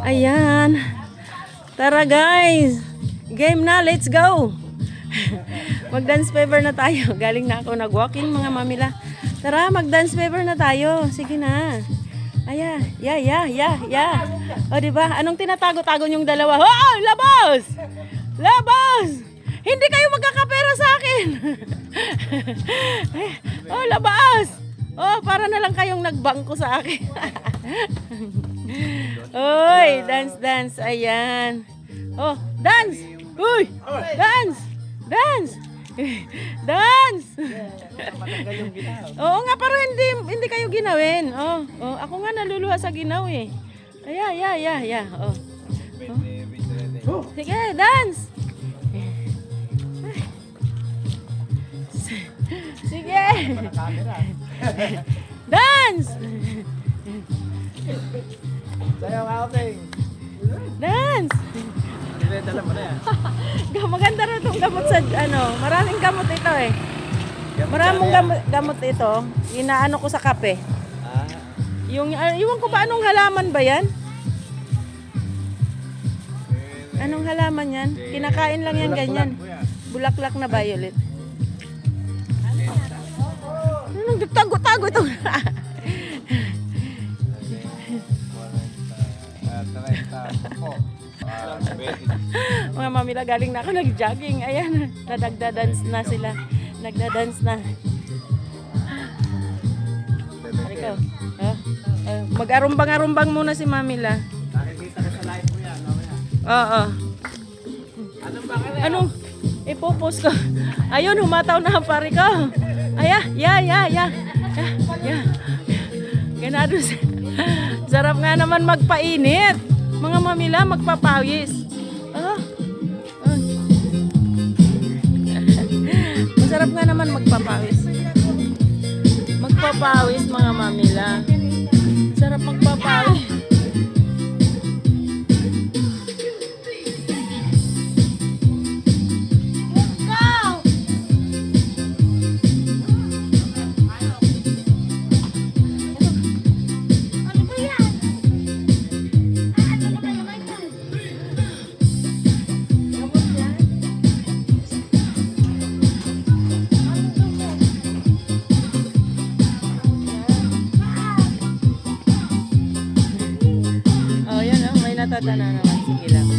Ayan. Tara guys. Game na, let's go. Mag-dance fever na tayo. Galing na ako nag-walking mga mamila. Tara, mag-dance fever na tayo. Sige na. Aya, ya. O diba? Anong tinatago-tago yung dalawa? Oh, labas! Labas! Hindi kayo magkakapera sa akin. Oh, labas! Oh, para na lang kayong nagbangko sa akin. Oy, dance. Ayan. Oh, dance! Uy! Dance! Dance! Oo nga, pero hindi kayo ginawin. Oh, ako nga naluluha sa ginaw eh. Ya. Oh. Sige, dance! Sige! Dance! Sayo nga, Openg. Dance! Dala mo na yan. Maganda rin itong gamot sa maraming gamot ito eh. Maraming gamot ito. Inaano ko sa kape. Iwan ko ba anong halaman ba yan? Anong halaman yan? Kinakain lang yan ganyan. Bulaklak na violet. Anong tago ito? Mga mamila, galing na ako nag-jogging. Ayan, nagda-dance na sila. Nagda-dance na. Halika. Mag-arumbang-arumbang muna si mamila. Nakikita ko sa live mo yan. Oo. Anong bakit? Anong ipopost ko? Ayun, humataw na ang pare ko. Ya. Ganado. Sarap nga naman magpainit. Mga mamila, magpapawis. Masarap nga naman magpapawis. Magpapawis mga mamila. Sarap magpapawis. Natatana naman. Sige lang.